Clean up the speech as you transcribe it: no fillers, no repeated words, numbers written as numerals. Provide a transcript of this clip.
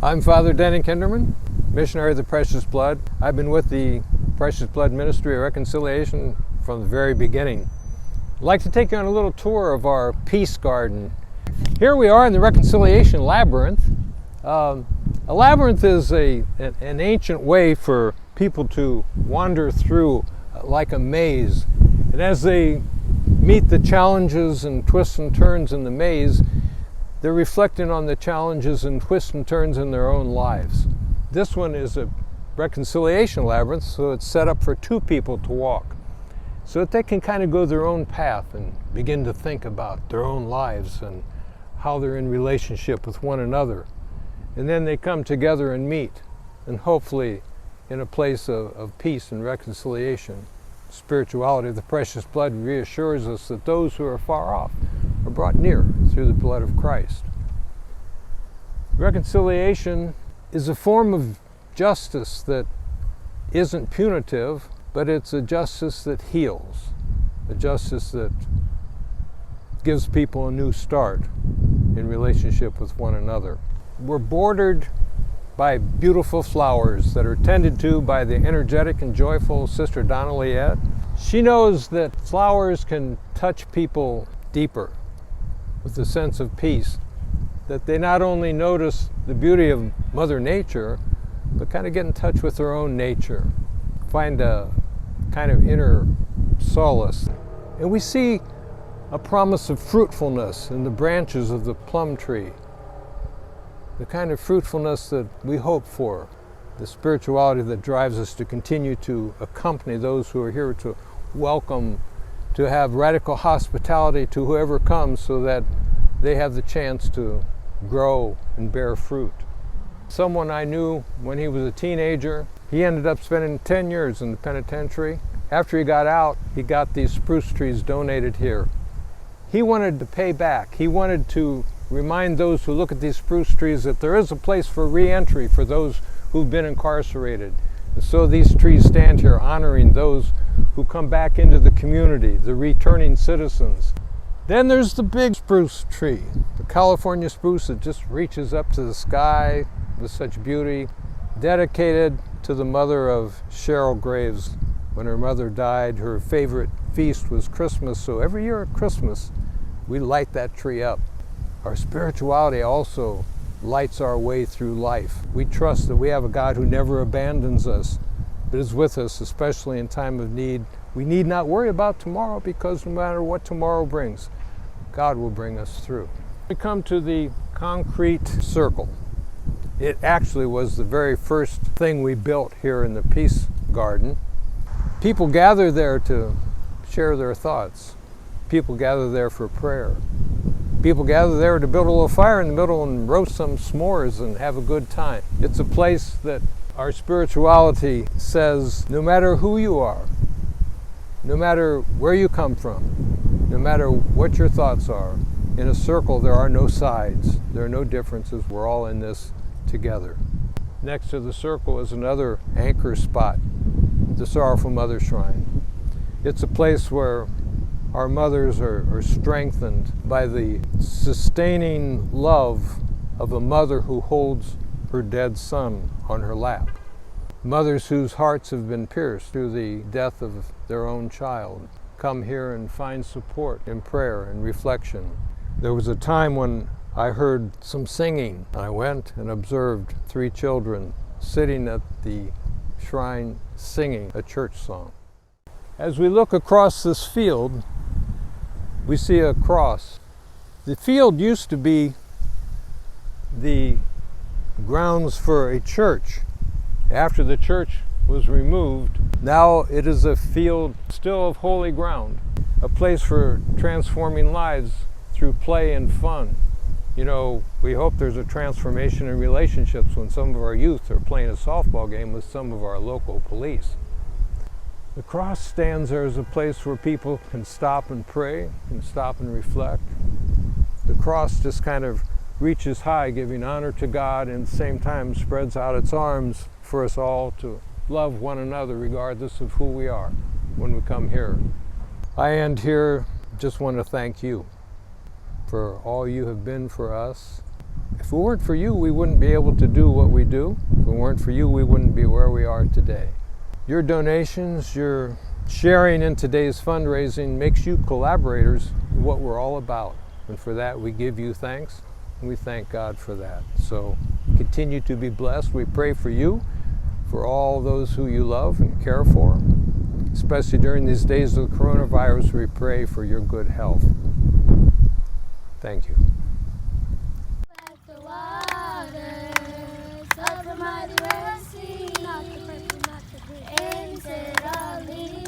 I'm Father Denny, missionary of the Precious Blood. I've been with the Precious Blood Ministry of Reconciliation from the very beginning. I'd like to take you on a little tour of our Peace Garden. Here we are in the Reconciliation Labyrinth. A labyrinth is an ancient way for people to wander through like a maze. And as they meet the challenges and twists and turns in the maze, they're reflecting on the challenges and twists and turns in their own lives. This one is a reconciliation labyrinth, so it's set up for two people to walk, so that they can kind of go their own path and begin to think about their own lives and how they're in relationship with one another. And then they come together and meet, and hopefully in a place of peace and reconciliation. Spirituality of the Precious Blood reassures us that those who are far off are brought near through the blood of Christ. Reconciliation is a form of justice that isn't punitive, but it's a justice that heals, a justice that gives people a new start in relationship with one another. We're bordered by beautiful flowers that are tended to by the energetic and joyful Sister Donna. She knows that flowers can touch people deeper with a sense of peace, that they not only notice the beauty of Mother Nature, but kind of get in touch with their own nature, find a kind of inner solace. And we see a promise of fruitfulness in the branches of the plum tree, the kind of fruitfulness that we hope for, the spirituality that drives us to continue to accompany those who are here, to welcome, to have radical hospitality to whoever comes so that they have the chance to grow and bear fruit. Someone I knew when he was a teenager, he ended up spending 10 years in the penitentiary. After he got out, he got these spruce trees donated here. He wanted to pay back. He wanted to remind those who look at these spruce trees that there is a place for re-entry for those who've been incarcerated. And so these trees stand here honoring those who come back into the community, the returning citizens. Then there's the big spruce tree, the California spruce that just reaches up to the sky with such beauty, dedicated to the mother of Cheryl Graves. When her mother died, her favorite feast was Christmas, so every year at Christmas, we light that tree up. Our spirituality also lights our way through life. We trust that we have a God who never abandons us, but is with us, especially in time of need. We need not worry about tomorrow, because no matter what tomorrow brings, God will bring us through. We come to the concrete circle. It actually was the very first thing we built here in the Peace Garden. People gather there to share their thoughts. People gather there for prayer. People gather there to build a little fire in the middle and roast some s'mores and have a good time. It's a place that our spirituality says, no matter who you are, no matter where you come from, no matter what your thoughts are, in a circle there are no sides, there are no differences, we're all in this together. Next to the circle is another anchor spot, the Sorrowful Mother Shrine. It's a place where our mothers are strengthened by the sustaining love of a mother who holds her dead son on her lap. Mothers whose hearts have been pierced through the death of their own child come here and find support in prayer and reflection. There was a time when I heard some singing. I went and observed 3 children sitting at the shrine singing a church song. As we look across this field, we see a cross. The field used to be the grounds for a church. After the church was removed, now it is a field still of holy ground, a place for transforming lives through play and fun. You know, we hope there's a transformation in relationships when some of our youth are playing a softball game with some of our local police. The cross stands there as a place where people can stop and pray, can stop and reflect. The cross just kind of reaches high, giving honor to God, and at the same time spreads out its arms for us all to love one another regardless of who we are when we come here. I end here, just want to thank you for all you have been for us, If it weren't for you, we wouldn't be able to do what we do. If it weren't for you, we wouldn't be where we are today. Your donations, your sharing in today's fundraising makes you collaborators in what we're all about. And for that, we give you thanks, and we thank God for that. So continue to be blessed. We pray for you, for all those who you love and care for. Especially during these days of the coronavirus, we pray for your good health. Thank you. Let the waters of the mighty Red Sea into the